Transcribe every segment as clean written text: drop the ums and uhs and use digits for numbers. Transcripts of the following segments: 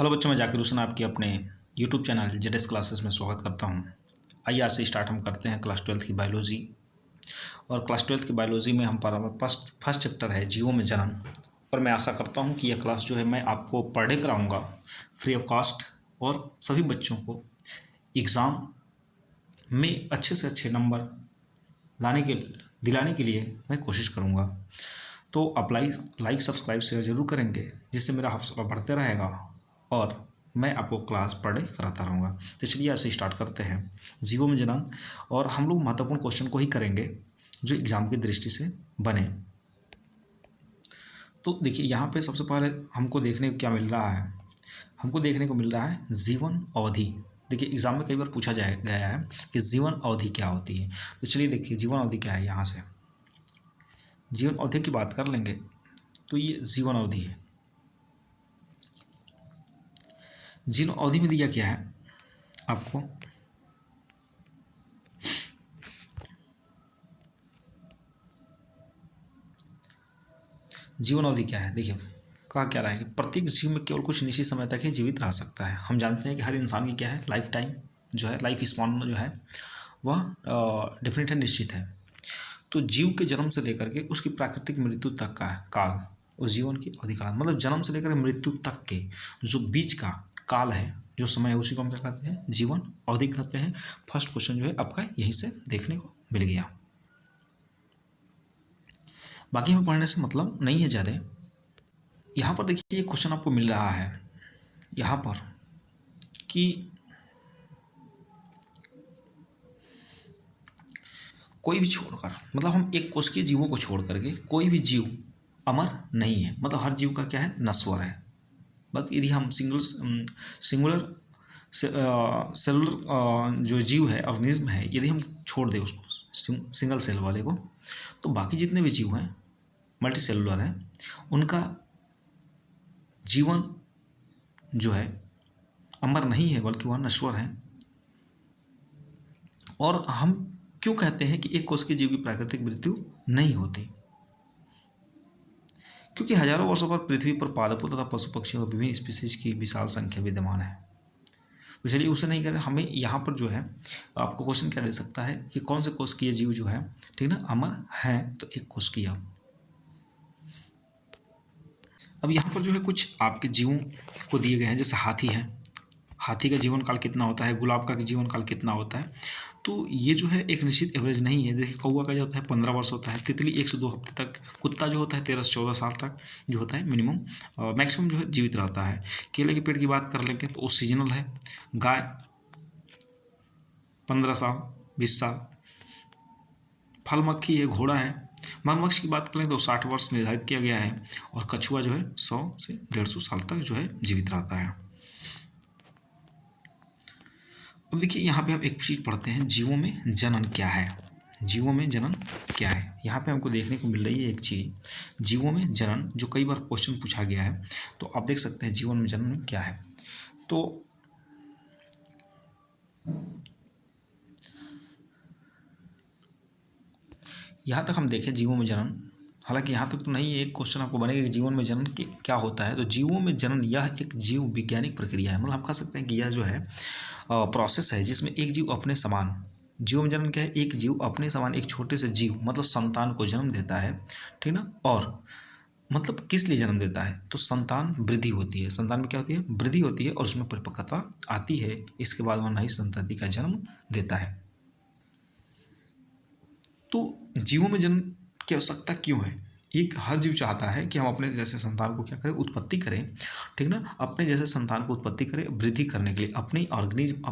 Hello बच्चों, मैं जाकिर हुसैन आपके अपने यूट्यूब चैनल जेडएस क्लासेस में स्वागत करता हूं। आइए आज से स्टार्ट हम करते हैं क्लास 12 की बायोलॉजी। और क्लास 12 की बायोलॉजी में हम पर फर्स्ट चैप्टर है जीवों में जनन। और मैं आशा करता हूं कि यह क्लास जो है मैं आपको पर डे कराऊँगा फ्री ऑफ कॉस्ट, और सभी बच्चों को एग्ज़ाम में अच्छे से अच्छे नंबर दिलाने के लिए मैं कोशिश करूँगा। तो आप लाइक सब्सक्राइब शेयर ज़रूर करेंगे, जिससे मेरा हौसला बढ़ते रहेगा और मैं आपको क्लास पर डे कराता रहूँगा। तो चलिए ऐसे स्टार्ट करते हैं जीवों में जनन। और हम लोग महत्वपूर्ण क्वेश्चन को ही करेंगे जो एग्ज़ाम की दृष्टि से बने। तो देखिए, यहाँ पे सबसे पहले हमको देखने को क्या मिल रहा है, हमको देखने को मिल रहा है जीवन अवधि। देखिए, एग्ज़ाम में कई बार पूछा गया है कि जीवन अवधि क्या होती है। तो चलिए देखिए जीवन अवधि क्या है। यहाँ से जीवन अवधि की बात कर लेंगे तो ये जीवन अवधि है। जीवन अवधि में दिया क्या है आपको, जीवन अवधि क्या है। देखिए, कहा क्या रहा है कि प्रत्येक जीव में केवल कुछ निश्चित समय तक ही जीवित रह सकता है। हम जानते हैं कि हर इंसान की क्या है, लाइफ टाइम जो है, लाइफ स्पैन जो है वह डेफिनेट है, निश्चित है। तो जीव के जन्म से लेकर के उसकी प्राकृतिक मृत्यु तक का काल, उस जीवन की अवधि काल, मतलब जन्म से लेकर मृत्यु तक के जो बीच का काल है, जो समय है, उसी को हम क्या कहते हैं, जीवन अवधि कहते हैं। फर्स्ट क्वेश्चन जो है आपका यहीं से देखने को मिल गया। बाकी में पढ़ने से मतलब नहीं है ज़्यादा। यहाँ पर देखिए एक क्वेश्चन आपको मिल रहा है यहाँ पर कि कोई भी छोड़कर, मतलब हम एक कोशिकीय जीवों को छोड़ करके कोई भी जीव अमर नहीं है, मतलब हर जीव का क्या है, नश्वर है। बस यदि हम सिंगुलर सेलुलर जो जीव है, ऑर्गेनिज्म है, यदि हम छोड़ दें उसको, सिंगल सेल वाले को, तो बाकी जितने भी जीव हैं मल्टी सेलुलर हैं, उनका जीवन जो है अमर नहीं है, बल्कि वह नश्वर है। और हम क्यों कहते हैं कि एक कोशिकीय जीव की प्राकृतिक मृत्यु नहीं होती, क्योंकि हजारों वर्षों पर पृथ्वी पर पादपों तथा पशु पक्षियों और विभिन्न स्पीसीज की विशाल संख्या विद्यमान है। तो चलिए उसे नहीं करें, हमें यहाँ पर जो है आपको क्वेश्चन क्या दे सकता है कि कौन से कोशिकीय जीव जो है, ठीक ना, अमर हैं। तो एक कोशिकीय। अब यहाँ पर जो है कुछ आपके जीवों को दिए गए हैं, जैसे हाथी है, हाथी का जीवन काल कितना होता है, गुलाब का जीवन काल कितना होता है। तो ये जो है एक निश्चित एवरेज नहीं है। देखिए, कौवा का जो होता है 15 वर्ष होता है, तितली 1 से 2 हफ्ते तक, कुत्ता जो होता है 13 से 14 साल तक जो होता है मिनिमम, मैक्सिमम जो है जीवित रहता है। केले के पेड़ की बात कर लेंगे तो वो सीजनल है। गाय 15 साल 20 साल। फल मक्खी है, घोड़ा है। मगरमच्छ की बात करें तो 60 वर्ष निर्धारित किया गया है। और कछुआ जो है 100 से 150 साल तक जो है जीवित रहता है। अब देखिए, यहाँ पे हम एक चीज़ पढ़ते हैं, जीवों में जनन क्या है। जीवों में जनन क्या है, यहाँ पे हमको देखने को मिल रही है एक चीज़, जीवों में जनन, जो कई बार क्वेश्चन पूछा गया है। तो आप देख सकते हैं जीवन में जनन क्या है। तो यहाँ तक हम देखें जीवों में जनन, हालांकि यहाँ तक तो नहीं, एक क्वेश्चन आपको बनेगा कि जीवन में जनन क्या होता है। तो जीवों में जनन यह एक जीव वैज्ञानिक प्रक्रिया है, मतलब हम कह सकते हैं कि यह जो है प्रोसेस है जिसमें एक जीव अपने समान, जीव में जन्म क्या है, एक जीव अपने समान एक छोटे से जीव, मतलब संतान को जन्म देता है, ठीक ना। और मतलब किस लिए जन्म देता है, तो संतान वृद्धि होती है, संतान में क्या होती है, वृद्धि होती है, और उसमें परिपक्वता आती है। इसके बाद वह नई संतति का जन्म देता है। तो जीवों में जन्म की आवश्यकता क्यों है, एक हर जीव चाहता है कि हम अपने जैसे संतान को क्या करें, उत्पत्ति करें, ठीक ना, अपने जैसे संतान को उत्पत्ति करें, वृद्धि करने के लिए, अपनी ऑर्गेनिज्म,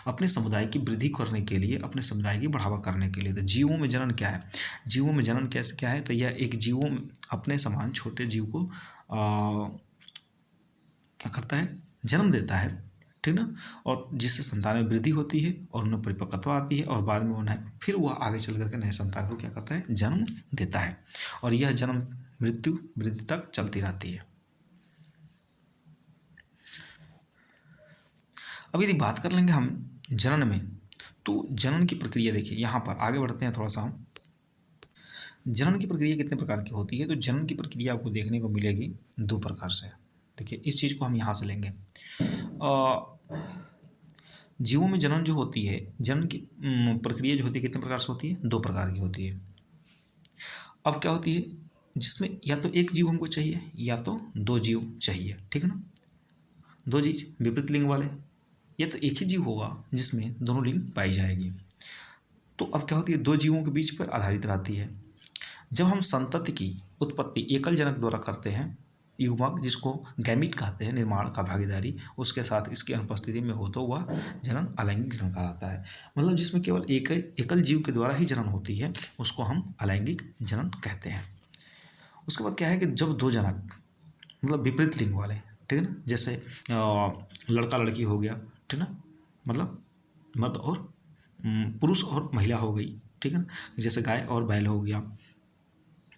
अपने समुदाय की वृद्धि करने के लिए, अपने समुदाय की बढ़ावा करने के लिए। तो जीवों में जनन क्या है, जीवों में जनन कैसे क्या है, तो यह एक जीवों में अपने समान छोटे जीव को क्या करता है, जन्म देता है, ठीक ना। और जिससे संतान में वृद्धि होती है और उन्हें परिपक्वता आती है, और बाद में उन्हें फिर वह आगे चल करके नए संतान को क्या करता है, जन्म देता है। और यह जन्म मृत्यु वृद्धि तक चलती रहती है। अब यदि बात कर लेंगे हम जनन में, तो जनन की प्रक्रिया देखिए, यहाँ पर आगे बढ़ते हैं थोड़ा सा हम। जनन की प्रक्रिया कितने प्रकार की होती है, तो जनन की प्रक्रिया आपको देखने को मिलेगी 2 प्रकार से। देखिए इस चीज़ को हम यहाँ से लेंगे। जीवों में जनन जो होती है, जनन की प्रक्रिया जो होती है कितने प्रकार से होती है? 2 प्रकार की होती है। अब क्या होती है, जिसमें या तो एक जीव हमको चाहिए या तो 2 जीव चाहिए, ठीक है ना? 2 चीज विपरीत लिंग वाले, या तो एक ही जीव होगा जिसमें दोनों लिंग पाई जाएगी। तो अब क्या होती है, 2 जीवों के बीच पर आधारित रहती है। जब हम संतति की उत्पत्ति एकल जनक द्वारा करते हैं, युग्मक जिसको गैमीट कहते हैं, निर्माण का भागीदारी उसके साथ इसकी अनुपस्थिति में हो तो वह जनन अलैंगिक जनन कहलाता है। मतलब जिसमें केवल एक एकल जीव के द्वारा ही जनन होती है उसको हम अलैंगिक जनन कहते हैं। उसके बाद क्या है कि जब 2 जनक मतलब विपरीत लिंग वाले, ठीक है ना, जैसे लड़का लड़की हो गया, ठीक है ना, मतलब मर्द और पुरुष और महिला हो गई, ठीक है ना, जैसे गाय और बैल हो गया,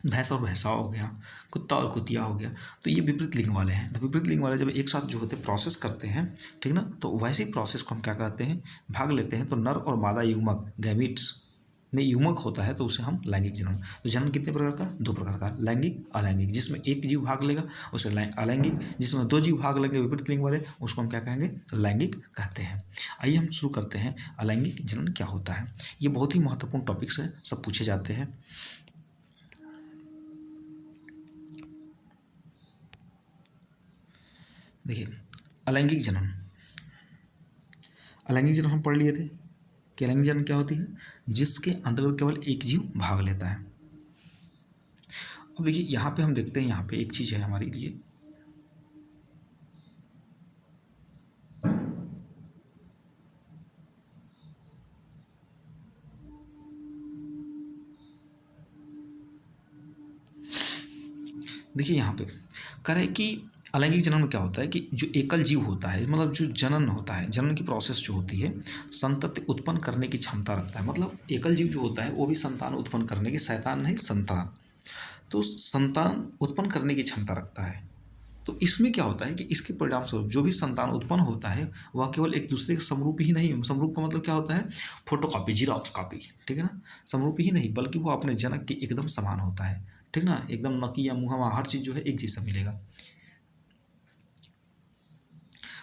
भैंस और भैंसा हो गया, कुत्ता और कुतिया हो गया। तो ये विपरीत लिंग वाले हैं। तो विपरीत लिंग वाले जब एक साथ जो होते हैं प्रोसेस करते हैं, ठीक ना, तो वैसे ही प्रोसेस को हम क्या कहते हैं, भाग लेते हैं। तो नर और मादा युग्मक गैमीट्स में युग्मक होता है तो उसे हम लैंगिक जनन। तो जनन कितने प्रकार का? 2 प्रकार का, लैंगिक अलैंगिक। जिसमें एक जीव भाग लेगा उसे अलैंगिक, जिसमें 2 जीव भाग लेंगे विपरीत लिंग वाले उसको हम क्या कहेंगे? लैंगिक कहते हैं। आइए हम शुरू करते हैं, अलैंगिक जनन क्या होता है। ये बहुत ही महत्वपूर्ण टॉपिक्स है, सब पूछे जाते हैं। देखिए अलैंगिक जनन, अलैंगिक जनन हम पढ़ लिए थे कि अलैंगिक जनन क्या होती है, जिसके अंतर्गत केवल एक जीव भाग लेता है। अब देखिए यहाँ पे हम देखते हैं, यहाँ पे एक चीज़ है हमारे लिए, देखिए यहाँ पे कह रहे हैं कि अलैंगिक जनन में क्या होता है कि जो एकल जीव होता है, मतलब जो जनन होता है, जनन की प्रोसेस जो होती है, संतति उत्पन्न करने की क्षमता रखता है। मतलब एकल जीव जो होता है वो भी संतान उत्पन्न करने की, शैतान नहीं संतान, तो संतान उत्पन्न करने की क्षमता रखता है। तो इसमें क्या होता है कि इसके परिणाम स्वरूप जो भी संतान उत्पन्न होता है वह केवल एक दूसरे के समरूप ही नहीं, समरूप का मतलब क्या होता है, फोटोकॉपी, जीरोक्स कॉपी, ठीक है ना, समरूप ही नहीं बल्कि वो अपने जनक के एकदम समान होता है, ठीक ना, एकदम नकी या मुँह हर चीज़ जो है एक जैसा मिलेगा।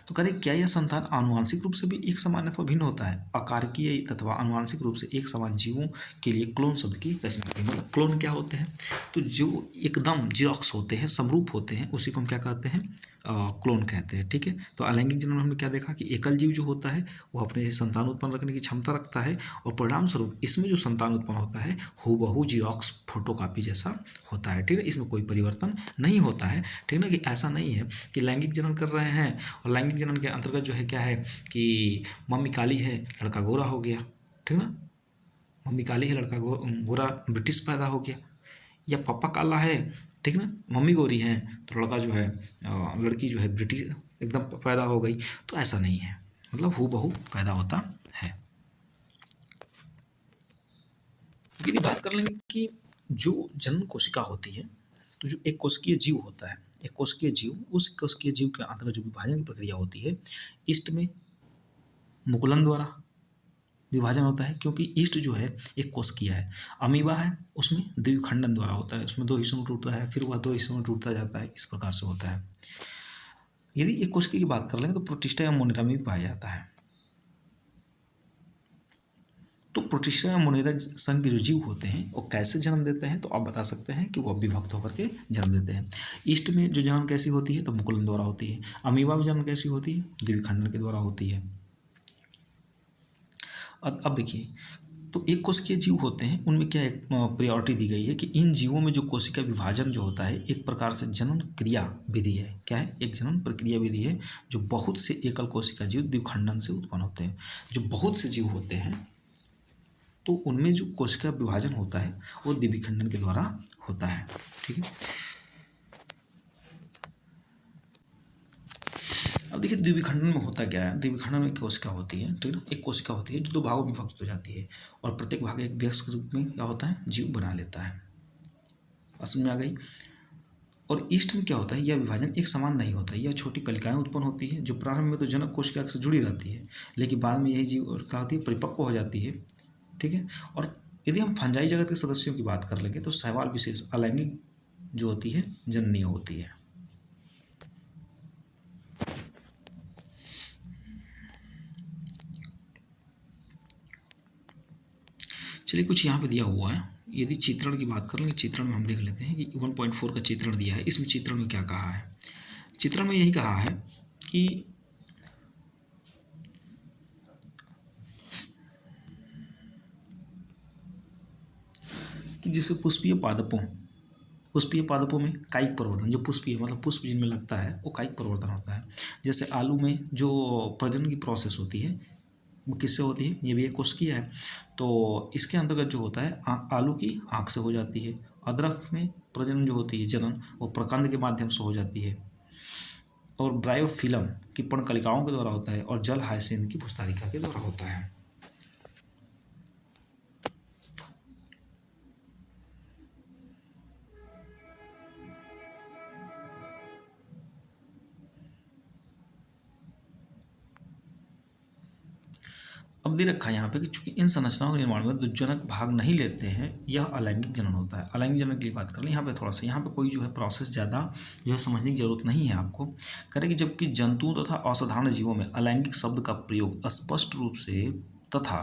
तो करें क्या यह संतान आनुवंशिक रूप से भी एक समान अथवा भिन्न होता है? अकारकीय तथा आनुवंशिक रूप से एक समान जीवों के लिए क्लोन शब्द की रचना की। मतलब क्लोन क्या होते हैं, तो जो एकदम जिरोक्स होते हैं, समरूप होते हैं, उसी को हम क्या कहते हैं, क्लोन कहते हैं, ठीक है। तो अलैंगिक जनन में हमने क्या देखा कि एकल जीव जो होता है वो अपने से संतान उत्पन्न रखने की क्षमता रखता है, और परिणाम स्वरूप इसमें जो संतान उत्पन्न होता है हूबहू जिरोक्स फोटोकॉपी जैसा होता है, ठीक है। इसमें कोई परिवर्तन नहीं होता है, ठीक है ना, कि ऐसा नहीं है कि लैंगिक जनन कर रहे हैं और लैंगिक जनन के अंतर्गत जो है क्या है कि मम्मी काली है लड़का गोरा हो गया, ठीक ना, मम्मी काली है लड़का गोरा ब्रिटिश पैदा हो गया, या पापा काला है, ठीक ना, मम्मी गोरी है तो लड़का जो है लड़की जो है ब्रिटिश एकदम पैदा हो गई। तो ऐसा नहीं है, मतलब हूबहू पैदा होता है। यदि बात कर लेंगे कि जो जन्म कोशिका होती है, तो जो एक कोशिकीय जीव होता है, एक कोशिकीय जीव, उस कोशिकीय जीव के अंतर्गत जो विभाजन की प्रक्रिया होती है, ईस्ट में मुकुलन द्वारा विभाजन होता है, क्योंकि ईस्ट जो है एक कोशिकीय है। अमीबा है उसमें द्विखंडन द्वारा होता है, उसमें 2 हिस्सों में टूटता है, फिर वह 2 हिस्सों में टूटता जाता है, इस प्रकार से होता है। यदि एक कोशिका की बात कर लेंगे तो प्रोटिस्टा या मोनेरा में भी पाया जाता है। तो प्रोटिस्टा या मोनेरा संघ के जो जीव होते हैं वो कैसे जन्म देते हैं, तो आप बता सकते हैं कि वो विभक्त होकर के जन्म देते हैं। ईस्ट में जो जन्म कैसी होती है, तो मुकुलन द्वारा होती है। अमीबा में जन्म कैसी होती है, द्विखंडन के द्वारा होती है। अब देखिए, तो एक कोशिकीय जीव होते हैं उनमें क्या एक प्रायोरिटी दी गई है कि इन जीवों में जो कोशिका विभाजन जो होता है एक प्रकार से जनन क्रिया विधि है। क्या है? एक जनन प्रक्रिया विधि है, जो बहुत से एकल कोशिका जीव द्विखंडन से उत्पन्न होते हैं। जो बहुत से जीव होते हैं तो उनमें जो कोशिका विभाजन होता है वो द्विखंडन के द्वारा होता है, ठीक है। अब देखिए द्विखंडन में होता क्या है, द्विखंडन में एक कोशिका होती है, ठीक है, एक कोशिका होती है जो 2 भागों में विभक्त हो जाती है, और प्रत्येक भाग एक वयस्क के रूप में क्या होता है, जीव बना लेता है। समझ में आ गई। और ईस्ट में क्या होता है, यह विभाजन एक समान नहीं होता है, यह छोटी कलिकाएं उत्पन्न होती है जो प्रारंभ में तो जनक कोशिका से जुड़ी रहती है, लेकिन बाद में यही जीव क्या होती है, परिपक्व हो जाती है, ठीक है। और यदि हम फंजाई जगत के सदस्यों की बात कर लेंगे तो शैवाल विशेष अलैंगिक जो होती है जननीय होती है। चलिए कुछ यहाँ पे दिया हुआ है। यदि चित्रण की बात कर लें, चित्रण में हम देख लेते हैं कि 1.4 का चित्रण दिया है। इसमें चित्रण में क्या कहा है? चित्रण में यही कहा है कि जैसे पुष्पीय पादपों में कायिक प्रवर्धन, जो पुष्पीय मतलब पुष्प जिनमें लगता है वो कायिक प्रवर्धन होता है। जैसे आलू में जो प्रजनन की प्रोसेस होती है वो किससे होती है? ये भी एक कोशिकीय है। तो इसके अंतर्गत जो होता है आलू की आँख से हो जाती है। अदरक में प्रजनन जो होती है, जनन, वो प्रकंद के माध्यम से हो जाती है। और ब्रायोफिलम की पर्णकलिकाओं के द्वारा होता है। और जल हाइसिंथ की पुष्तारिका के द्वारा होता है। अब दे रखा है यहाँ पे कि चूंकि इन संरचनाओं के निर्माण में दुर्जनक भाग नहीं लेते हैं, यह अलैंगिक जनन होता है। अलैंगिक जनन की बात कर लें यहाँ पे थोड़ा सा, यहाँ पे कोई जो है प्रोसेस ज़्यादा जो है समझने की जरूरत नहीं है आपको। करें कि जबकि जंतुओं तथा असाधारण जीवों में अलैंगिक शब्द का प्रयोग स्पष्ट रूप से तथा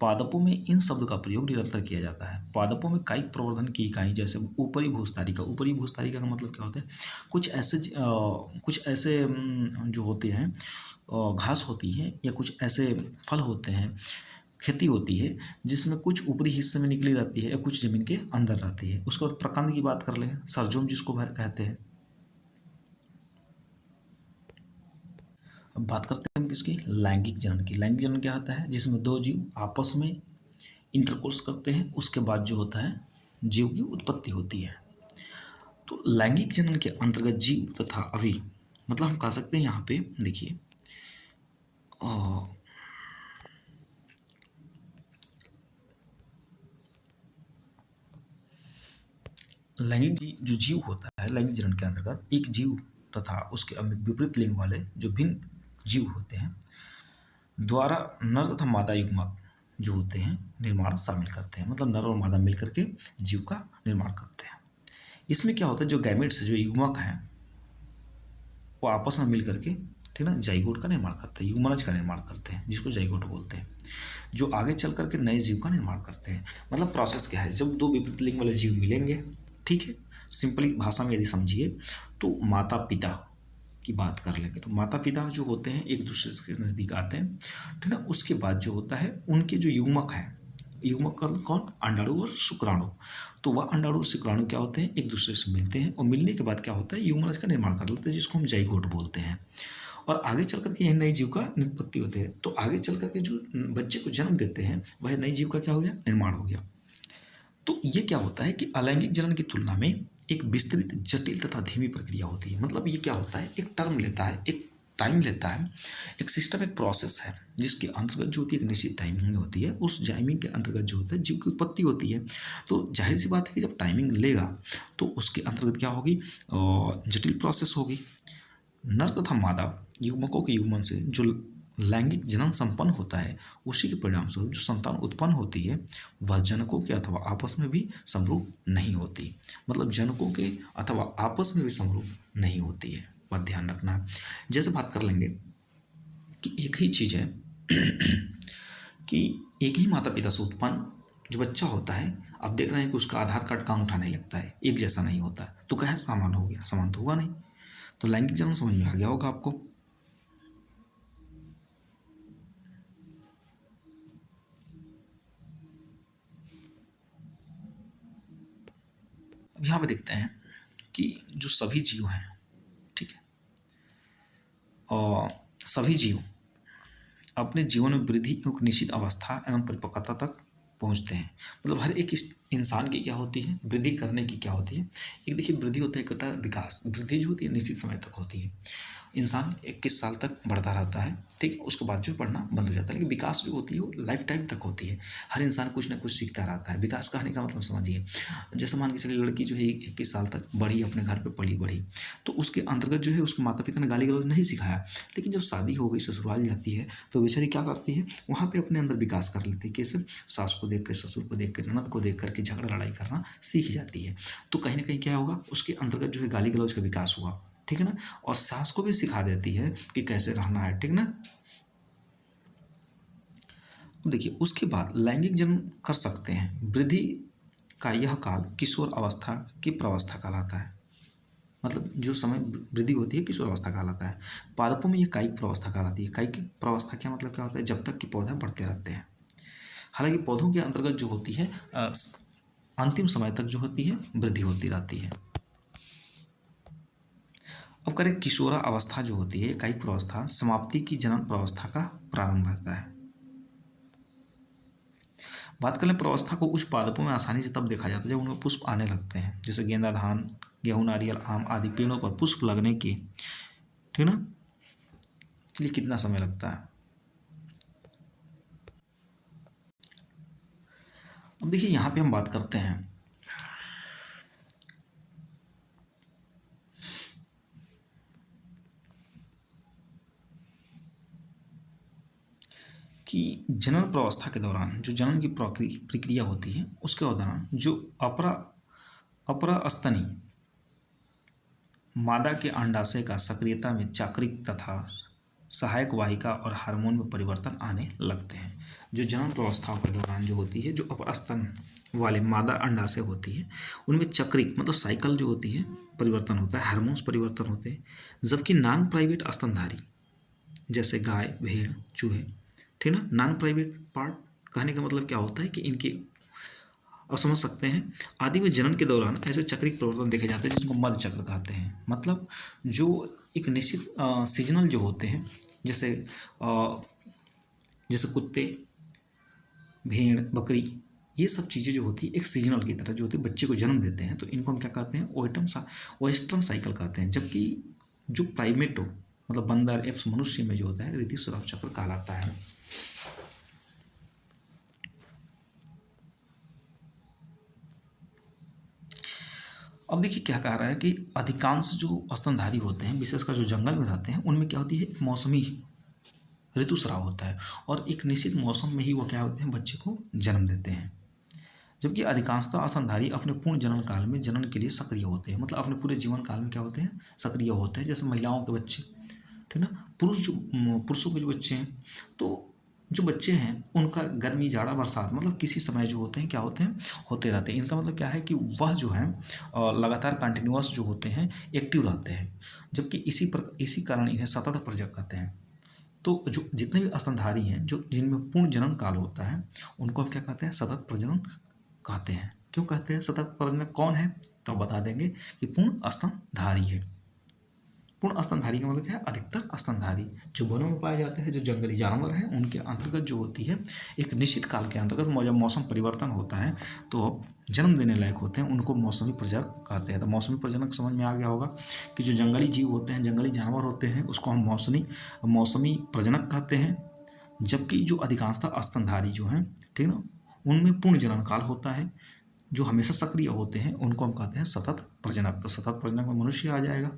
पादपों में इन शब्द का प्रयोग निरंतर किया जाता है। पादपों में कायिक प्रवर्धन की इकाई जैसे ऊपरी भूस्तारिका, ऊपरी भूस्तारिका का मतलब क्या होता है? कुछ ऐसे जो होते हैं घास होती है या कुछ ऐसे फल होते हैं, खेती होती है जिसमें कुछ ऊपरी हिस्से में निकली रहती है या कुछ ज़मीन के अंदर रहती है। उसके बाद प्रकंद की बात कर लें, सरजोम जिसको कहते हैं। अब बात करते हैं हम किसकी? लैंगिक जनन की। लैंगिक जनन क्या होता है? जिसमें दो जीव आपस में इंटरकोर्स करते हैं, उसके बाद जो होता है जीव की उत्पत्ति होती है। तो लैंगिक जनन के अंतर्गत जीव तथा अभी मतलब हम कह सकते हैं यहाँ पे देखिए लैंगिक जो जीव होता है लैंगिक जनन के अंतर्गत एक जीव तथा उसके विपरीत लिंग वाले जो भिन्न जीव होते हैं द्वारा नर तथा मादा युग्मक जो होते हैं निर्माण शामिल करते हैं। मतलब नर और मादा मिलकर के जीव का निर्माण करते हैं। इसमें क्या होता है? जो गैमेट्स जो युग्मक हैं वो आपस में मिल करके, ठीक ना, जाइगोट का निर्माण करते हैं, युग्मनज का निर्माण करते हैं, जिसको जाइगोट बोलते हैं, जो आगे चल करके नए जीव का निर्माण करते हैं। मतलब प्रोसेस क्या है? जब दो विपरीत लिंग वाले जीव मिलेंगे, ठीक है, सिंपली भाषा में यदि समझिए तो माता पिता की बात कर लेंगे तो माता पिता जो होते हैं एक दूसरे के नज़दीक आते हैं, ठीक ना। उसके बाद जो होता है उनके जो युग्मक हैं, युग्मक कौन? अंडाणु और शुक्राणु। तो वह अंडाणु और शुक्राणु क्या होते हैं? एक दूसरे से मिलते हैं और मिलने के बाद क्या होता है? युग्मनज का निर्माण कर लेते हैं, जिसको हम जाइगोट बोलते हैं। और आगे चल करके यह नए जीव का निष्पत्ति होते हैं। तो आगे चल करके जो बच्चे को जन्म देते हैं वह नए जीव का क्या हो गया? निर्माण हो गया। तो ये क्या होता है कि अलैंगिक जनन की तुलना में एक विस्तृत, जटिल तथा धीमी प्रक्रिया होती है। मतलब ये क्या होता है? एक टर्म लेता है, एक टाइम लेता है, एक सिस्टम, एक प्रोसेस है जिसके अंतर्गत जो होती है एक निश्चित टाइमिंग होती है। उस टाइमिंग के अंतर्गत जो होता है जीव की उत्पत्ति होती है। तो जाहिर सी बात है कि जब टाइमिंग लेगा तो उसके अंतर्गत क्या होगी? जटिल प्रोसेस होगी। नर तथा मादा युग्मकों के युग्मन से जो लैंगिक जनन संपन्न होता है उसी के परिणाम स्वरूप जो संतान उत्पन्न होती है वह जनकों के अथवा आपस में भी समरूप नहीं होती। मतलब जनकों के अथवा आपस में भी समरूप नहीं होती है, बात ध्यान रखना। जैसे बात कर लेंगे कि एक ही चीज़ है कि एक ही माता पिता से उत्पन्न जो बच्चा होता है, आप देख रहे हैं कि उसका आधार कार्ड का अंगूठा नहीं लगता है, एक जैसा नहीं होता है, तो क्या समान हो गया? समान तो होगा नहीं। तो लैंगिक जनन समझ में आ गया होगा आपको। अब यहाँ पे देखते हैं कि जो सभी जीव हैं, ठीक है, और सभी जीव अपने जीवन में वृद्धि एक निश्चित अवस्था एवं परिपक्वता तक पहुँचते हैं। मतलब हर एक इंसान की क्या होती है? वृद्धि करने की क्या होती है? एक देखिए वृद्धि होता है, एक होता है विकास। वृद्धि जो होती है निश्चित समय तक होती है। इंसान 21 साल तक बढ़ता रहता है, ठीक है, उसके बाद जो पढ़ना बंद हो जाता है। लेकिन विकास जो होती है वो लाइफ टाइम तक होती है। हर इंसान कुछ ना कुछ सीखता रहता है। विकास कहने का मतलब समझिए, जैसे मान के चलिए लड़की जो है 21 साल तक बढ़ी, अपने घर पे पली बढ़ी, तो उसके अंतर्गत जो है उसके माता पिता ने गाली गलौज नहीं सिखाया। लेकिन जब शादी हो गई, ससुराल जाती है, तो बेचारी क्या करती है? वहाँ पे अपने अंदर विकास कर लेती है। कैसे? सास को देख कर, ससुर को देख कर, ननद को देख करके झगड़ा लड़ाई करना सीख जाती है। तो कहीं ना कहीं क्या होगा? उसके अंतर्गत जो है गाली गलौज का विकास हुआ, ठीक है ना। और सास को भी सिखा देती है कि कैसे रहना है, ठीक ना। अब देखिए उसके बाद लैंगिक जनन कर सकते हैं। वृद्धि का यह काल किशोर अवस्था की प्रवस्था कहलाता है। मतलब जो समय वृद्धि होती है किशोर अवस्था कहलाता है। पादपों में ये कायिक प्रवस्था कहलाती है। कायिक प्रवस्था क्या मतलब क्या होता है? जब तक कि पौधे बढ़ते रहते हैं। हालांकि पौधों के अंतर्गत जो होती है अंतिम समय तक जो होती है वृद्धि होती रहती है। अब करें किशोरा अवस्था जो होती है कायिक प्रवस्था समाप्ति की जनन प्रवस्था का प्रारंभ होता है। बात करें प्रवस्था को कुछ पादपों में आसानी से तब देखा जाता है जब उनमें पुष्प आने लगते हैं, जैसे गेंदा, धान, गेहूं, नारियल, आम आदि पेड़ों पर पुष्प लगने की, ठीक ना, लिए कितना समय लगता है। अब देखिए यहाँ पे हम बात करते हैं कि जनन प्रावस्था के दौरान जो जनन की प्रक्रिया होती है उसके दौरान जो अपरास्तनी मादा के अंडाशय का सक्रियता में चाक्रिक तथा सहायक वाहिका और हार्मोन में परिवर्तन आने लगते हैं। जो जनन प्रावस्था के दौरान जो होती है जो अपरस्तन वाले मादा अंडाशय होती है उनमें चक्रिक मतलब साइकिल जो होती है परिवर्तन होता है, हार्मोन्स परिवर्तन होते हैं। जबकि नॉन प्राइवेट स्तनधारी जैसे गाय, भेड़, चूहे, ठीक ना, नॉन प्राइवेट पार्ट कहने का मतलब क्या होता है कि इनके अब समझ सकते हैं आदि में जनन के दौरान ऐसे चक्रिक परिवर्तन देखे जाते हैं जिनको मध्य चक्र कहते हैं। मतलब जो एक निश्चित सीजनल जो होते हैं जैसे जैसे कुत्ते, भेड़, बकरी, ये सब चीज़ें जो होती है एक सीजनल की तरह जो होती है बच्चे को जन्म देते हैं, तो इनको हम क्या कहते हैं? ओएस्ट्रम साइकिल कहते हैं। जबकि जो प्राइमेटो मतलब बंदर एप्स मनुष्य में जो होता है ऋतुस्राव चक्र कहलाता है। अब देखिए क्या कह रहा है कि अधिकांश जो स्तनधारी होते हैं विशेषकर जो जंगल में रहते हैं उनमें क्या होती है एक मौसमी ऋतुस्राव होता है और एक निश्चित मौसम में ही वो क्या होते हैं बच्चे को जन्म देते हैं। जबकि अधिकांशतः स्तनधारी अपने पूर्ण जनन काल में जनन के लिए सक्रिय होते हैं, मतलब अपने पूरे जीवन काल में क्या होते हैं सक्रिय होते हैं। जैसे महिलाओं के बच्चे, ठीक ना, पुरुषों के जो बच्चे हैं, तो जो बच्चे हैं उनका गर्मी, जाड़ा, बरसात मतलब किसी समय जो होते हैं क्या होते हैं होते रहते हैं। इनका मतलब क्या है कि वह जो है लगातार कंटिन्यूअस जो होते हैं एक्टिव रहते हैं। जबकि इसी कारण इन्हें सतत प्रजनक कहते हैं। तो जो जितने भी स्तनधारी हैं जो जिनमें पूर्ण जनन काल होता है उनको हम क्या कहते हैं सतत प्रजनन कहते हैं। क्यों कहते हैं सतत प्रजनक? कौन है तो बता देंगे कि पूर्ण स्तनधारी है। पूर्ण स्तनधारी का मतलब क्या है? अधिकतर स्तनधारी जो वनों में पाए जाते हैं, जो जंगली जानवर हैं, उनके अंतर्गत जो होती है एक निश्चित काल के अंतर्गत जब मौसम परिवर्तन होता है तो जन्म देने लायक होते हैं, उनको मौसमी प्रजनक कहते हैं। तो मौसमी प्रजनक समझ में आ गया होगा कि जो जंगली जीव होते हैं, जंगली जानवर होते हैं, उसको हम मौसमी प्रजनक कहते हैं। जबकि जो अधिकांशतः स्तनधारी जो हैं, ठीक ना, उनमें पूर्ण जनन काल होता है, जो हमेशा सक्रिय होते हैं, उनको हम कहते हैं सतत प्रजनक। तो सतत प्रजनक में मनुष्य आ जाएगा,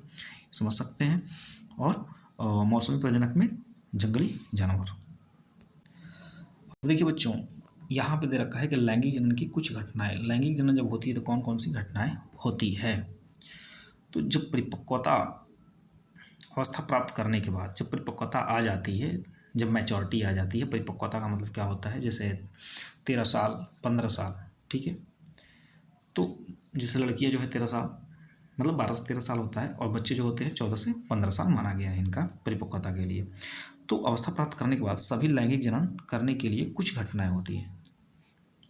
समझ सकते हैं। और मौसमी प्रजनक में जंगली जानवर। देखिए बच्चों यहाँ पे दे रखा है कि लैंगिक जनन की कुछ घटनाएं। लैंगिक जनन जब होती है तो कौन कौन सी घटनाएं होती है? तो जब परिपक्वता अवस्था प्राप्त करने के बाद जब परिपक्वता आ जाती है, जब मैच्योरिटी आ जाती है, परिपक्वता का मतलब क्या होता है? जैसे 13 साल, 15 साल, ठीक है। तो जैसे लड़कियां जो है 13 साल मतलब 12 से 13 साल होता है, और बच्चे जो होते हैं 14 से 15 साल माना गया है इनका परिपक्वता के लिए। तो अवस्था प्राप्त करने के बाद सभी लैंगिक जनन करने के लिए कुछ घटनाएं होती हैं।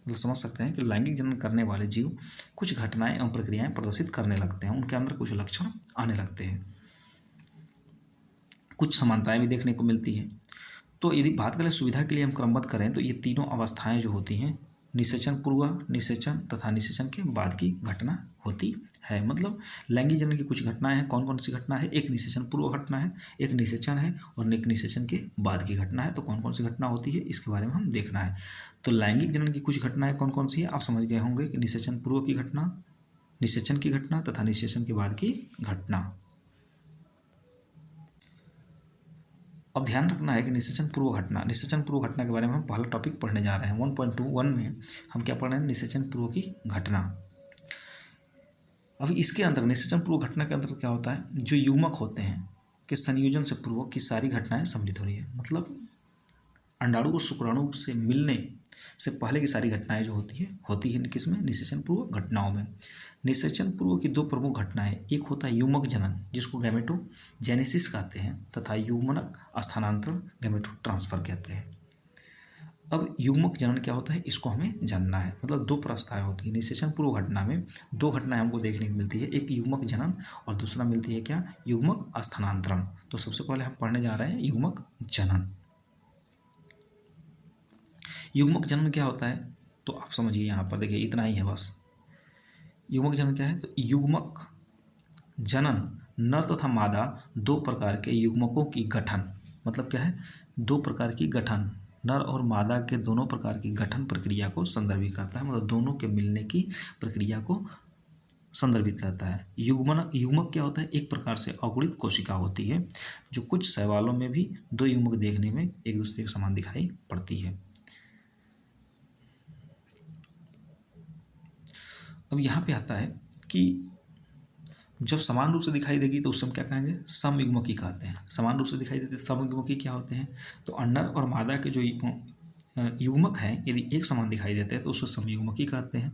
मतलब समझ सकते हैं कि लैंगिक जनन करने वाले जीव कुछ घटनाएं एवं प्रक्रियाएं प्रदर्शित करने लगते हैं, उनके अंदर कुछ लक्षण आने लगते हैं, कुछ समानताएं भी देखने को मिलती है। तो यदि बात करें सुविधा के लिए हम क्रमबद्ध करें तो ये तीनों अवस्थाएं जो होती हैं निषेचन पूर्व, निषेचन तथा निषेचन के बाद की घटना होती है। मतलब लैंगिक जनन की कुछ घटनाएं हैं। कौन कौन सी घटना है? एक निषेचन पूर्व घटना है, एक निषेचन है, और एक निषेचन के बाद की घटना है। तो कौन कौन सी घटना होती है इसके बारे में हम देखना है। तो लैंगिक जनन की कुछ घटनाएं कौन कौन सी है आप समझ गए होंगे कि निषेचन पूर्व की घटना, निषेचन की घटना तथा निषेचन के बाद की घटना। अब ध्यान रखना है कि निषेचन पूर्व घटना के बारे में हम पहला टॉपिक पढ़ने जा रहे हैं। 1.21 में हम क्या पढ़ रहे हैं? निषेचन पूर्व की घटना। अभी इसके अंदर निषेचन पूर्व घटना के अंदर क्या होता है? जो युग्मक होते हैं कि संयोजन से पूर्व की सारी घटनाएं सम्मिलित हो रही है। मतलब अंडाणु और शुक्राणु से मिलने से पहले की सारी घटनाएं जो होती है किसमें, निषेचन पूर्व घटनाओं में। निषेचन पूर्व की दो प्रमुख घटनाएं, एक होता है युग्मक जनन जिसको गैमेटोजेनेसिस कहते हैं, तथा युग्मनक स्थानांतरण गैमेटो ट्रांसफर कहते हैं। अब युग्मक जनन क्या होता है इसको हमें जानना है। मतलब दो प्रवस्थाएं होती है निषेचन पूर्व घटना में, दो घटनाएं हमको देखने को मिलती है, एक युग्मक जनन और दूसरा मिलती है क्या, युग्मक स्थानांतरण। तो सबसे पहले हम पढ़ने जा रहे हैं युग्मक जनन। युग्मक जनन क्या होता है तो आप समझिए, यहाँ पर देखिए इतना ही है बस। युग्मक जनन क्या है, तो युग्मक जनन नर तथा मादा दो प्रकार के युग्मकों की गठन, मतलब क्या है, दो प्रकार की गठन, नर और मादा के दोनों प्रकार की गठन प्रक्रिया को संदर्भित करता है। मतलब दोनों के मिलने की प्रक्रिया को संदर्भित करता है। युग्मक क्या होता है, एक प्रकार से अगुणित कोशिका होती है जो कुछ शैवालों में भी दो युग्मक देखने में एक दूसरे के समान दिखाई पड़ती है। अब यहाँ पे आता है कि जब समान रूप से दिखाई देगी तो उस समय क्या कहेंगे, समयुग्मकी कहते हैं। समान रूप से दिखाई देते समयुग्मकी क्या होते हैं, तो नर और मादा के जो युग्मक हैं यदि एक समान दिखाई देते हैं तो उसको समयुग्मकी कहते हैं,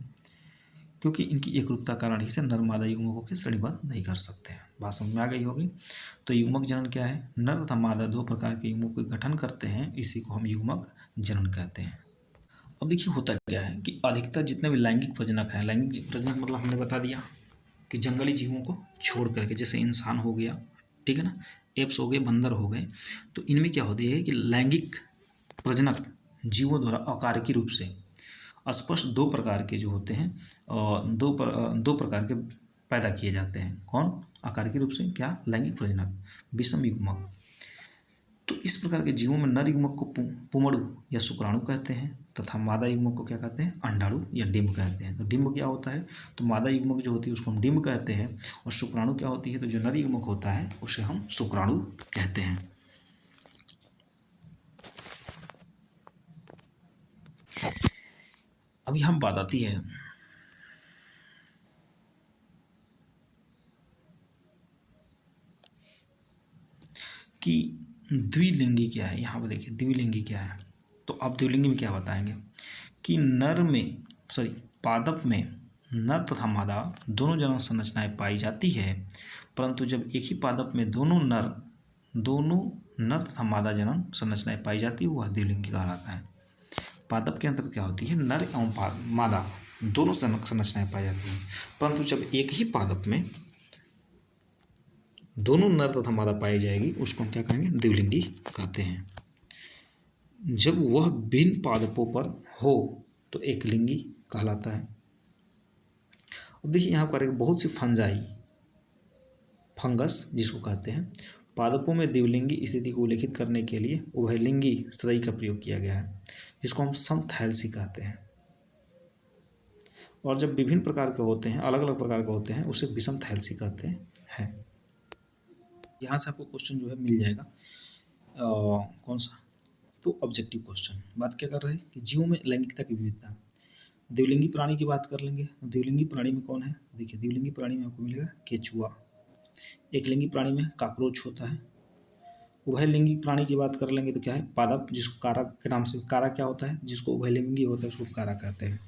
क्योंकि इनकी एकरूपता कारण ही से नर मादा युग्मकों के श्रेणीबद्ध नहीं कर सकते हैं। बात समझ में आ गई होगी। तो युग्मक जनन क्या है, नर तथा मादा दो प्रकार के युग्मकों का गठन करते हैं, इसी को हम युग्मक जनन कहते हैं। अब देखिए होता क्या है कि अधिकतर जितने भी लैंगिक प्रजनक हैं, लैंगिक प्रजनक मतलब हमने बता दिया कि जंगली जीवों को छोड़ करके, जैसे इंसान हो गया, ठीक है ना, एप्स हो गए, बंदर हो गए, तो इनमें क्या होती है कि लैंगिक प्रजनक जीवों द्वारा अकार्यकी रूप से स्पष्ट दो प्रकार के जो होते हैं, दो प्रकार के पैदा किए जाते हैं। कौन, अकार्यकी रूप से क्या, लैंगिक प्रजनक, विषम युग्मक। तो इस प्रकार के जीवों में नर युग्मक को पुमड़ु या शुक्राणु कहते हैं, तथा मादा युग्मक को क्या कहते हैं, अंडाणु या डिंब कहते हैं। तो डिंब क्या होता है, तो मादा युग्मक जो होती है उसको हम डिंब कहते हैं, और शुक्राणु क्या होती है, तो जो नर युग्मक होता है उसे हम शुक्राणु कहते हैं। अब यहाँ बात आती है कि द्विलिंगी क्या है। यहाँ पर देखिए द्विलिंगी क्या है, तो अब द्विलिंगी में क्या बताएंगे कि पादप में नर तथा मादा दोनों जनन संरचनाएं पाई जाती है, परंतु जब एक ही पादप में दोनों नर तथा मादा जनन संरचनाएं पाई जाती है वह द्विलिंगी कहलाता है। पादप के अंतर्गत क्या होती है, नर एवं मादा दोनों संरचनाएं पाई जाती हैं, परंतु जब एक ही पादप में दोनों नर तथा मादा पाई जाएगी उसको हम क्या कहेंगे, द्विलिंगी कहते हैं। जब वह भिन्न पादपों पर हो तो एकलिंगी कहलाता है। अब देखिए यहाँ पर बहुत सी फंगस जिसको कहते हैं, पादपों में द्विलिंगी स्थिति को उल्लेखित करने के लिए उभयलिंगी श्रेय का प्रयोग किया गया है, जिसको हम समथैलेसी कहते हैं। और जब विभिन्न प्रकार के होते हैं, अलग अलग प्रकार के होते हैं, उसे विषमथैलेसी कहते हैं। यहाँ से आपको क्वेश्चन जो है मिल जाएगा, कौन सा, तो ऑब्जेक्टिव क्वेश्चन। बात क्या कर रहे हैं कि जीवों में लैंगिकता की विविधता। द्विलिंगी प्राणी की बात कर लेंगे, द्विलिंगी प्राणी में कौन है, देखिए द्विलिंगी प्राणी में आपको मिलेगा केचुआ। एकलिंगी प्राणी में काकरोच होता है। उभयलिंगी प्राणी की बात कर लेंगे तो क्या है, पादप जिसको कारा के नाम से, कारा क्या होता है, जिसको उभयलिंगी होता है उसको कारा कहते हैं।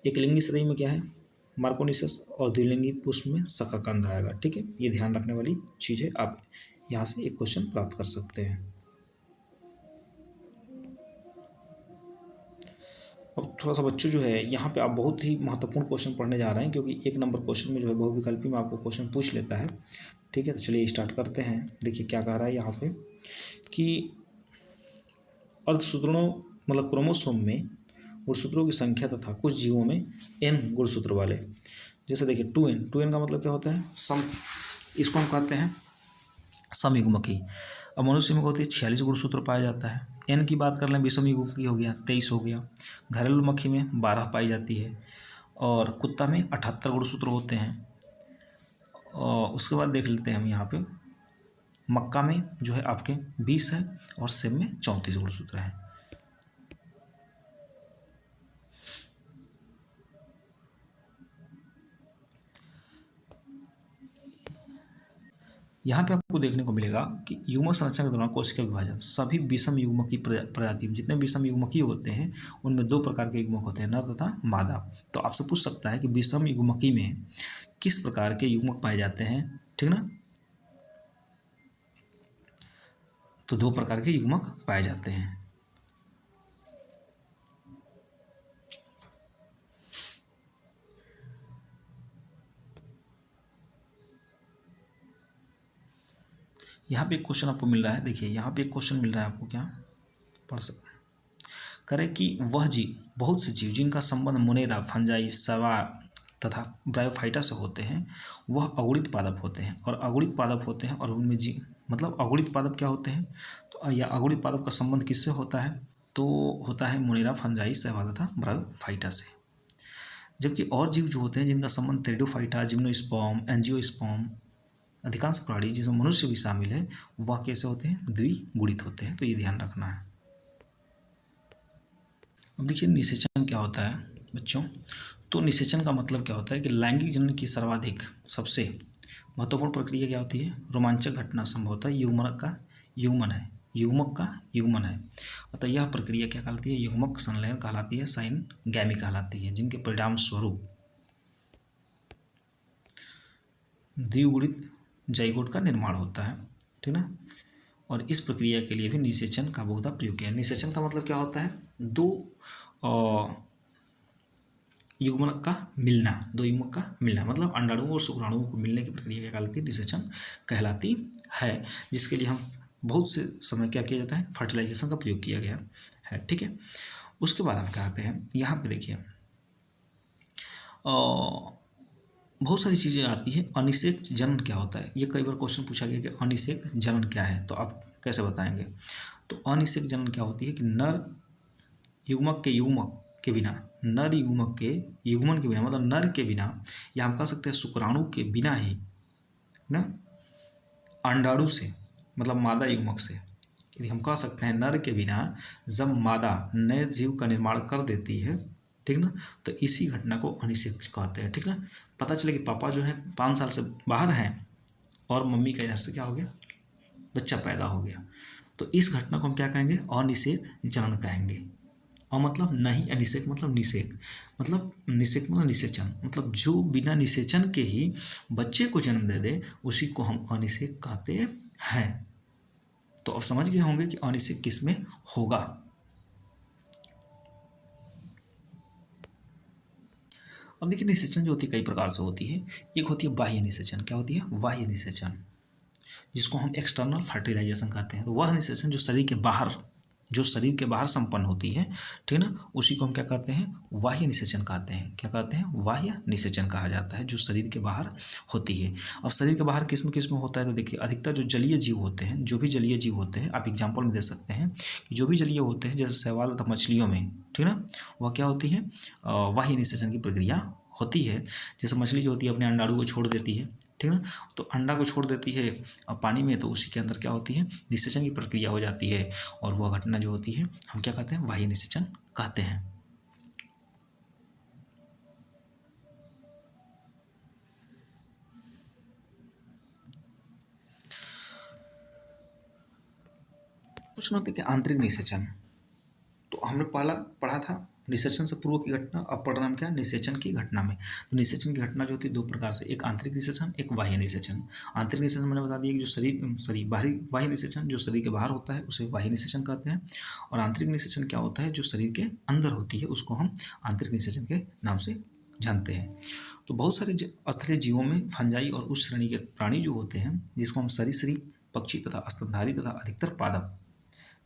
एकलिंगी श्रेणी में क्या है, मार्कोनिसस, और द्विलिंगी पुष्प में शकरकंद आएगा। ठीक है, ये ध्यान रखने वाली चीज़ है, आप यहाँ से एक क्वेश्चन प्राप्त कर सकते हैं। अब थोड़ा सा बच्चों जो है यहाँ पे आप बहुत ही महत्वपूर्ण क्वेश्चन पढ़ने जा रहे हैं, क्योंकि एक नंबर क्वेश्चन में जो है बहुविकल्पी में आपको क्वेश्चन पूछ लेता है। ठीक है, तो चलिए स्टार्ट करते हैं। देखिए क्या कह रहा है यहाँ पे कि अर्धसूत्रों मतलब क्रोमोसोम में गुणसूत्रों की संख्या तथा कुछ जीवों में n गुणसूत्र वाले, जैसे देखिए 2n का मतलब क्या होता है, सम, इसको हम कहते हैं समयुग्मकी। अब मनुष्य में होती है 46 गुणसूत्र पाया जाता है। n की बात कर लें, विषम युग्मकी हो गया 23 हो गया। घरेलू मक्खी में 12 पाई जाती है, और कुत्ता में 78 गुणसूत्र होते हैं। और उसके बाद देख लेते हैं हम यहाँ पे, मक्का में जो है आपके 20 है, और सेब में 34 गुणसूत्र है। यहाँ पे आपको देखने को मिलेगा कि युग्मक संरचना के दौरान कोशिका विभाजन सभी विषम युग्मक की प्रजाति, जितने विषम युग्मकी होते हैं उनमें दो प्रकार के युग्मक होते हैं, नर तथा मादा। तो आपसे पूछ सकता है कि विषम युग्मकी में किस प्रकार के युग्मक पाए जाते हैं, ठीक ना। तो दो प्रकार के युग्मक पाए जाते हैं। यहाँ पे एक क्वेश्चन आपको मिल रहा है, देखिए यहाँ पे एक क्वेश्चन मिल रहा है आपको, क्या पढ़ सकते करें कि वह जीव, बहुत से जीव जिनका संबंध मोनेरा, फंजाई, सवा तथा ब्रायोफाइटा से होते हैं, वह अगुणित पादप होते हैं। और अगुणित पादप होते हैं और उनमें जी मतलब अगुणित पादप क्या होते हैं, तो या अगुणित पादप का संबंध किससे होता है, तो होता है मोनेरा, फंजाई, सवा तथा ब्रायोफाइटा से। जबकि और जीव जो होते हैं जिनका संबंध टेरिडोफाइटा, जिम्नोस्पर्म, एंजियोस्पर्म, अधिकांश प्राणी जिसमें मनुष्य भी शामिल है, वह कैसे होते हैं, द्विगुणित होते हैं। तो ये ध्यान रखना है। अब देखिए निषेचन क्या होता है बच्चों। तो निषेचन का मतलब क्या होता है कि लैंगिक जनन की सर्वाधिक सबसे महत्वपूर्ण प्रक्रिया क्या होती है, रोमांचक घटना संभवतः युग्मक का युग्मन है, युग्मक का युग्मन है। अतः यह प्रक्रिया क्या कहलाती है, युग्मक संलयन कहलाती है, साइन गैमी कहलाती है, जिनके परिणाम स्वरूप द्विगुणित जाइगोट का निर्माण होता है, ठीक ना। और इस प्रक्रिया के लिए भी निषेचन का बहुधा प्रयोग किया। निषेचन का मतलब क्या होता है, दो युग्मक का मिलना, दो युग्मक का मिलना, मतलब अंडाणुओं और शुक्राणुओं को मिलने की प्रक्रिया क्या कहलाती है, निषेचन कहलाती है। जिसके लिए हम बहुत से समय क्या किया जाता है, फर्टिलाइजेशन का प्रयोग किया गया है, ठीक है। उसके बाद हम क्या कहते हैं, यहाँ पे देखिए बहुत सारी चीज़ें आती है। अनिषेक जनन क्या होता है, ये कई बार क्वेश्चन पूछा गया कि अनिषेक जनन क्या है, तो आप कैसे बताएंगे। तो अनिषेक जनन क्या होती है कि नर युग्मक के बिना, नर युग्मक के युग्मन के बिना, मतलब नर के बिना, या हम कह सकते हैं शुक्राणु के बिना ही ना, अंडाणु से मतलब मादा युग्मक से, यदि हम कह सकते हैं नर के बिना जब मादा नए जीव का निर्माण कर देती है, ठीक ना, तो इसी घटना को अनिषेक कहते हैं, ठीक ना। पता चले कि पापा जो है 5 साल से बाहर हैं और मम्मी का इधर से क्या हो गया, बच्चा पैदा हो गया, तो इस घटना को हम क्या कहेंगे, अनिषेक जनन कहेंगे। और मतलब नहीं, अनिषेक मतलब निषेक, मतलब निषेक मतलब निषेचन, मतलब जो बिना निषेचन के ही बच्चे को जन्म दे दे उसी को हम अनिषेक कहते हैं। तो अब समझ गए होंगे कि अनिषेक किस में होगा। अब देखिए निषेचन जो होती है कई प्रकार से होती है। एक होती है बाह्य निषेचन, क्या होती है, बाह्य निषेचन, जिसको हम एक्सटर्नल फर्टिलाइजेशन कहते हैं। तो वह निषेचन जो शरीर के बाहर, जो शरीर के बाहर संपन्न होती है, ठीक ना, उसी को हम क्या कहते हैं, बाह्य निषेचन कहते हैं। क्या कहते हैं, बाह्य निषेचन कहा जाता है, जो शरीर के बाहर होती है। अब शरीर के बाहर किस में होता है, तो देखिए अधिकतर जो जलीय जीव होते हैं, जो भी जलीय जीव होते हैं, आप एग्जाम्पल में दे सकते हैं कि जो भी जलीय होते हैं जैसे शैवाल तथा मछलियों में, ठीक ना, वह क्या होती है, बाह्य निषेचन की प्रक्रिया होती है। जैसे मछली जो होती है अपने अंडाणु को छोड़ देती है, ठीक ना, तो अंडा को छोड़ देती है पानी में, तो उसी के अंदर क्या होती है, निषेचन की प्रक्रिया हो जाती है। और वह घटना जो होती है हम क्या कहते हैं, बाह्य निषेचन कहते हैं। कुछ मत कि आंतरिक निषेचन, तो हमने पहला पढ़ा था निषेचन से पूर्व की घटना, अब पढ़ रहे हम क्या, निषेचन की घटना में। तो निषेचन की घटना जो होती है दो प्रकार से, एक आंतरिक निषेचन, एक बाह्य निषेचन। आंतरिक निषेचन मैंने बता दिया कि जो शरीर बाहरी, बाह्य निषेचन जो शरीर के बाहर होता है उसे बाह्य निषेचन कहते हैं। और आंतरिक निषेचन क्या होता है, जो शरीर के अंदर होती है उसको हम आंतरिक निषेचन के नाम से जानते हैं। तो बहुत सारे स्थलीय जीवों में फंजाई और उच्च श्रेणी के प्राणी जो होते हैं, जिसको हम सरीसृप, पक्षी तथा स्तनधारी तथा अधिकतर पादप,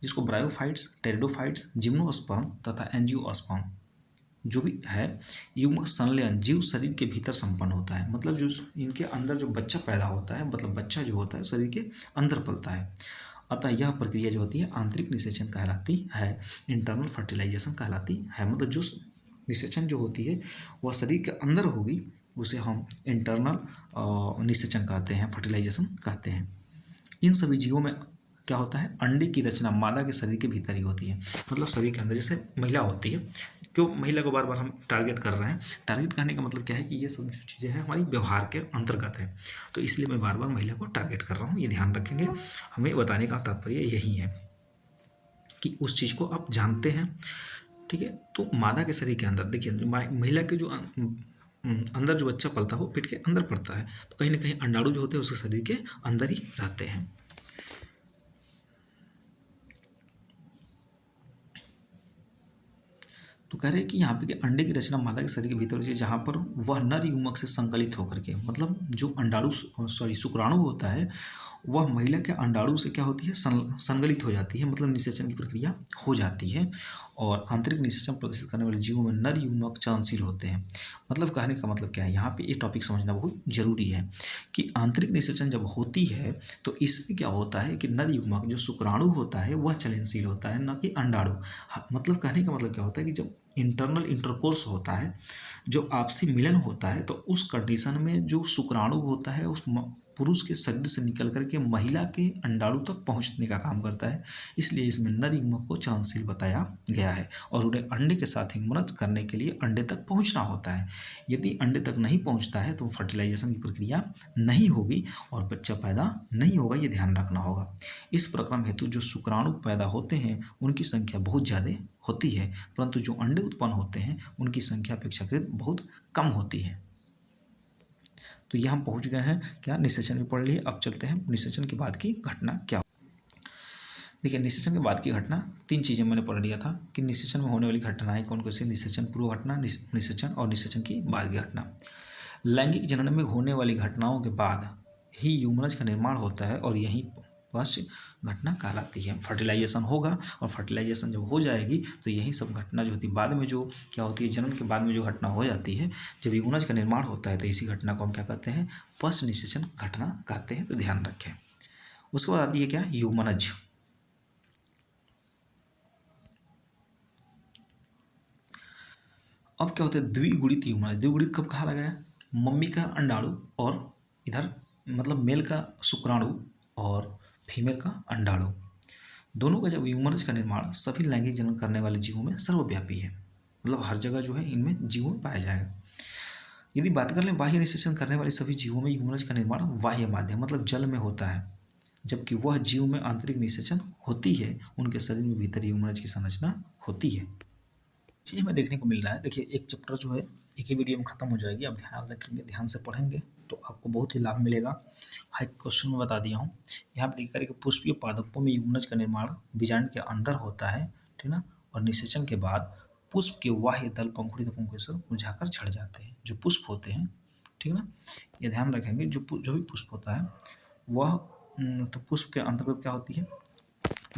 जिसको ब्रायोफाइट्स, टेरिडोफाइट्स, जिम्नोस्पर्म तथा एंजियोस्पर्म जो भी है, युग्मक संलयन जीव शरीर के भीतर संपन्न होता है। मतलब जो इनके अंदर जो बच्चा पैदा होता है, मतलब बच्चा जो होता है शरीर के अंदर पलता है। अतः यह प्रक्रिया जो होती है आंतरिक निषेचन कहलाती है, इंटरनल फर्टिलाइजेशन कहलाती है। मतलब जो निषेचन जो होती है वह शरीर के अंदर होगी, उसे हम इंटरनल निषेचन कहते हैं, फर्टिलाइजेशन कहते हैं। इन सभी जीवों में क्या होता है, अंडे की रचना मादा के शरीर के भीतर ही होती है, मतलब शरीर के अंदर। जैसे महिला होती है क्यों महिला को बार बार हम टारगेट कर रहे हैं? टारगेट करने का मतलब क्या है कि ये सब जो चीज़ें हैं हमारी व्यवहार के अंतर्गत है, तो इसलिए मैं बार बार महिला को टारगेट कर रहा हूँ, ये ध्यान रखेंगे। हमें बताने का तात्पर्य यही है कि उस चीज़ को आप जानते हैं, ठीक है। तो मादा के शरीर के अंदर देखिए, महिला के जो अंदर जो बच्चा पलता है वो पेट के अंदर पड़ता है, तो कहीं ना कहीं अंडाणु जो होते हैं उसके शरीर के अंदर ही रहते हैं। तो कह रहे हैं कि यहाँ पे कि अंडे की रचना मादा के शरीर के भीतर होती है, जहाँ पर वह नर युग्मक से संकलित होकर के, मतलब जो अंडाणु शुक्राणु होता है वह महिला के अंडाणु से क्या होती है, संगलित हो जाती है, मतलब निषेचन की प्रक्रिया हो जाती है। और आंतरिक निषेचन प्रदर्शित करने वाले जीवों में नर युग्मक चलनशील होते हैं। मतलब कहने का मतलब क्या है, यहाँ पे ये टॉपिक समझना बहुत जरूरी है कि आंतरिक निषेचन जब होती है तो इसमें क्या होता है कि नर युग्मक जो शुक्राणु होता है वह चलनशील होता है, न कि अंडाणु। मतलब कहने का मतलब क्या होता है कि जब इंटरनल इंटरकोर्स होता है, जो आपसी मिलन होता है, तो उस कंडीशन में जो शुक्राणु होता है उस पुरुष के शरीर से निकल करके महिला के अंडाणु तक पहुंचने का काम करता है। इसलिए इसमें नर युग्मक को चलनशील बताया गया है और उन्हें अंडे के साथ युग्मन करने के लिए अंडे तक पहुंचना होता है। यदि अंडे तक नहीं पहुंचता है तो फर्टिलाइजेशन की प्रक्रिया नहीं होगी और बच्चा पैदा नहीं होगा, ये ध्यान रखना होगा। इस प्रक्रम हेतु जो शुक्राणु पैदा होते हैं उनकी संख्या बहुत ज़्यादा होती है, परंतु जो अंडे उत्पन्न होते हैं उनकी संख्या अपेक्षाकृत बहुत कम होती है। तो यह हम पहुंच गए हैं क्या, निषेचन भी पढ़ लिए। अब चलते हैं निषेचन के बाद की घटना क्या। देखिए, निषेचन के बाद की घटना, तीन चीज़ें मैंने पढ़ लिया था कि निषेचन में होने वाली घटनाएं कौन कौन सी, निषेचन पूर्व घटना, निषेचन और निषेचन की बाद की घटना। लैंगिक जनन में होने वाली घटनाओं के बाद ही यूमरज का निर्माण होता है और यही पश्च घटना कहलाती है। फर्टिलाइजेशन होगा और फर्टिलाइजेशन जब हो जाएगी तो यही सब घटना जो होती है बाद में, जो क्या होती है जनन के बाद में जो घटना हो जाती है, जब यूमरज का निर्माण होता है तो इसी घटना को हम क्या कहते हैं, पश्च निषेचन घटना कहते हैं, तो ध्यान रखें। उसके बाद आती है क्या, यूमनज। अब क्या होता है, द्विगुणित यूमनज। द्विगुणित कब कहा लगा है, मम्मी का अंडाणु और इधर मतलब मेल का शुक्राणु और फीमेल का अंडाणु, दोनों का जब यूमरज का निर्माण सभी लैंगिक जनन करने वाले जीवों में सर्वव्यापी है, मतलब हर जगह जो है इनमें जीवों में पाया जाएगा। यदि बात कर लें बाह्य निषेचन करने वाले सभी जीवों में यूमरज का निर्माण बाह्य माध्यम मतलब जल में होता है, जबकि वह जीव में आंतरिक निषेचन होती है, उनके शरीर में भीतर यूमरज की संरचना होती है। चीज़ हमें देखने को मिल रहा है। देखिए, एक चैप्टर जो है एक ही वीडियो में खत्म हो जाएगी। आप ध्यान रखेंगे, ध्यान से पढ़ेंगे तो आपको बहुत ही लाभ मिलेगा। हर क्वेश्चन में बता दिया हूँ। यहाँ पर देखिए कि पुष्पीय पादपों में यूमरज का निर्माण बीजांड के अंदर होता है, ठीक ना, और निषेचन के बाद पुष्प के बाह्य दल पंखुड़ी पुंकेसर मुरझाकर झड़ जाते हैं। जो पुष्प होते हैं, ठीक ना, ये ध्यान रखेंगे, जो भी पुष्प होता है वह तो पुष्प के अंतर्गत क्या होती है,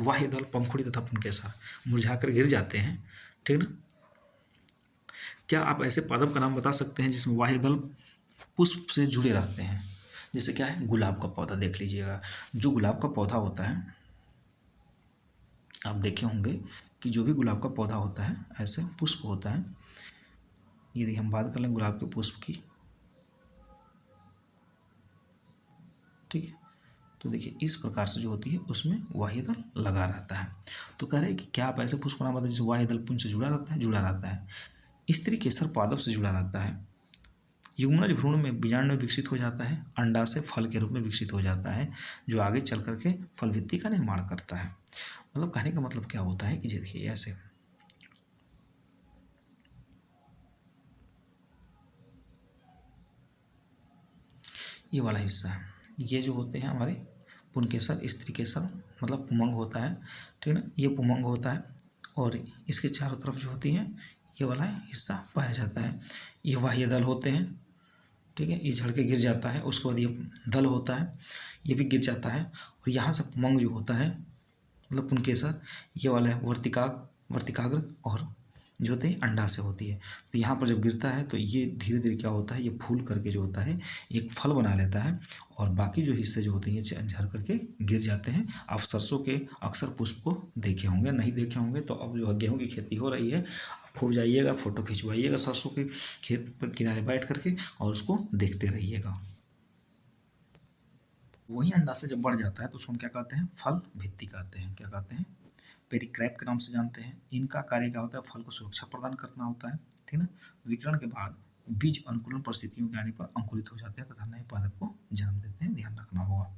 बाह्य दल पंखुड़ी तथा पुंकेसर मुरझाकर गिर जाते हैं, ठीक ना। क्या आप ऐसे पादप का नाम बता सकते हैं जिसमें बाह्य दल पुष्प से जुड़े रहते हैं? जैसे क्या है, गुलाब का पौधा देख लीजिएगा। जो गुलाब का पौधा होता है, आप देखे होंगे कि जो भी गुलाब का पौधा होता है ऐसे पुष्प होता है। यदि हम बात कर लें गुलाब के पुष्प की, ठीक है, तो देखिए इस प्रकार से जो होती है उसमें बाह्य दल लगा रहता है। तो कह रहे हैं कि क्या आप ऐसे पुष्प का नाम बताइए जिसमें बाह्य दल पुंज से जुड़ा रहता है? जुड़ा रहता है। स्त्री केसर पादप से जुड़ा रहता है। युग्मनज भ्रूण में बीजांड में विकसित हो जाता है, अंडा से फल के रूप में विकसित हो जाता है, जो आगे चल करके फल भित्ति का निर्माण करता है। मतलब कहने का मतलब क्या होता है कि देखिए ऐसे ये वाला हिस्सा है, ये जो होते हैं हमारे पुंकेसर, स्त्री केसर मतलब पुमंग होता है, ठीक है ना, ये पुमंग होता है और इसके चारों तरफ जो होती है ये वाला हिस्सा पाया जाता है। ये बाह्य दल होते हैं, ठीक है, ये झड़ के गिर जाता है। उसके बाद ये दल होता है, ये भी गिर जाता है और यहाँ से पुमंग जो होता है मतलब पुंकेसर, ये वाला है वर्तिकाग्र और जो होते हैं अंडा से होती है। तो यहाँ पर जब गिरता है तो ये धीरे धीरे क्या होता है, ये फूल करके जो होता है एक फल बना लेता है और बाकी जो हिस्से जो होते हैं ये झड़ करके गिर जाते हैं। आप सरसों के अक्सर पुष्प को देखे होंगे, नहीं देखे होंगे तो अब जो है गेहूँ की खेती हो रही है, खूब जाइएगा, फोटो खिंचवाइएगा सरसों के खेत पर किनारे बैठ करके और उसको देखते रहिएगा। वही अंडा से जब बढ़ जाता है तो उसको हम क्या कहते हैं, फल भित्ति कहते हैं। क्या कहते हैं, पेरिक्रैप के नाम से जानते हैं। इनका कार्य क्या होता है? फल को सुरक्षा प्रदान करना होता है, ठीक ना। विकिरण के बाद बीज अनुकूलन परिस्थितियों के आने पर अंकुरित हो जाते हैं तथा नए पादप को जन्म देते हैं, ध्यान रखना होगा।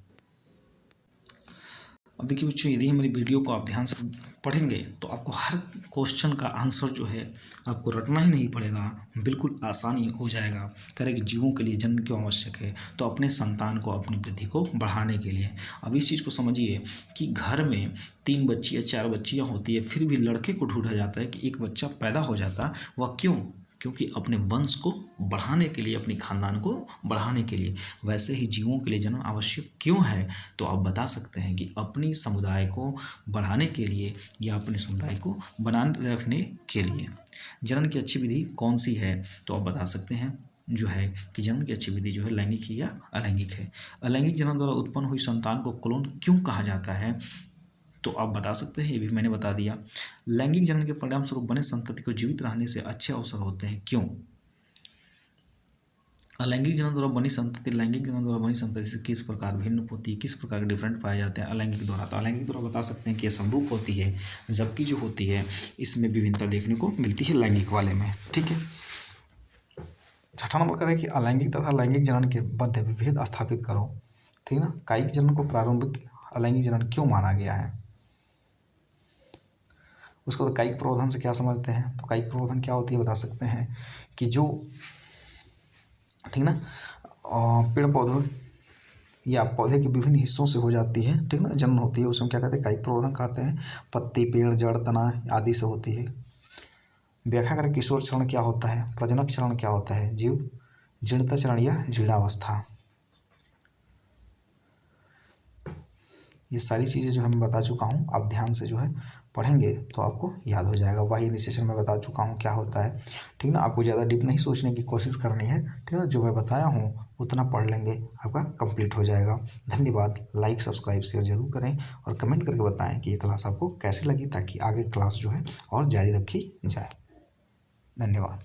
अब देखिए बच्चों, यदि हमारी वीडियो को आप ध्यान से पढ़ेंगे तो आपको हर क्वेश्चन का आंसर जो है आपको रटना ही नहीं पड़ेगा, बिल्कुल आसानी हो जाएगा। करें कि जीवों के लिए जन्म क्यों आवश्यक है? तो अपने संतान को, अपनी वृद्धि को बढ़ाने के लिए। अब इस चीज़ को समझिए कि घर में 3 बच्ची या 4 बच्चियाँ होती है, फिर भी लड़के को ढूंढा जाता है कि एक बच्चा पैदा हो जाता, वह क्यों? क्योंकि अपने वंश को बढ़ाने के लिए, अपने खानदान को बढ़ाने के लिए। वैसे ही जीवों के लिए जन्म आवश्यक क्यों है? तो आप बता सकते हैं कि अपनी समुदाय को बढ़ाने के लिए या अपने समुदाय को बनाए रखने के लिए। जनन की अच्छी विधि कौन सी है? तो आप बता सकते हैं जो है कि जनन की अच्छी विधि जो है लैंगिक है या अलैंगिक है। अलैंगिक जनन द्वारा उत्पन्न हुई संतान को क्लोन क्यों कहा जाता है? तो आप बता सकते हैं, ये भी मैंने बता दिया। लैंगिक जनन के परिणाम स्वरूप बने संतति को जीवित रहने से अच्छे अवसर होते हैं, क्यों? अलैंगिक जनन द्वारा बनी संतति लैंगिक जनन द्वारा बनी संतति से किस प्रकार भिन्न होती है, किस प्रकार के डिफरेंट पाए जाते हैं अलैंगिक द्वारा? तो अलैंगिक द्वारा बता सकते हैं कि ये समरूप होती है, जबकि जो होती है इसमें विभिन्नता देखने को मिलती है लैंगिक वाले में, ठीक है। 6ठा नंबर का देखिए, अलैंगिक तथा लैंगिक जनन के मध्य विभेद स्थापित करो, ठीक है ना। कायिक जनन को प्रारंभिक अलैंगिक जनन क्यों माना गया है? उसको तो कायिक प्रवर्धन से क्या समझते हैं? तो कायिक प्रवर्धन क्या होती है बता सकते हैं कि जो, ठीक ना, पेड़ पौधों या पौधे के विभिन्न हिस्सों से हो जाती है, ठीक ना, जन्म होती है, उसमें क्या कहते हैं? कायिक प्रवर्धन कहते हैं। पत्ती, पेड़, जड़, तना आदि से होती है। व्याख्या करें, किशोर चरण क्या होता है? प्रजनक चरण क्या होता है? जीव जीर्णता चरण या जीर्णावस्था। ये सारी चीज़ें जो है मैं बता चुका हूँ, आप ध्यान से जो है पढ़ेंगे तो आपको याद हो जाएगा। वही इनिशिएशन में बता चुका हूँ क्या होता है, ठीक ना। आपको ज़्यादा डीप नहीं सोचने की कोशिश करनी है, ठीक है ना। जो मैं बताया हूँ उतना पढ़ लेंगे, आपका कंप्लीट हो जाएगा। धन्यवाद। लाइक, सब्सक्राइब, शेयर जरूर करें और कमेंट करके बताएं कि ये क्लास आपको कैसी लगी, ताकि आगे क्लास जो है और जारी रखी जाए। धन्यवाद।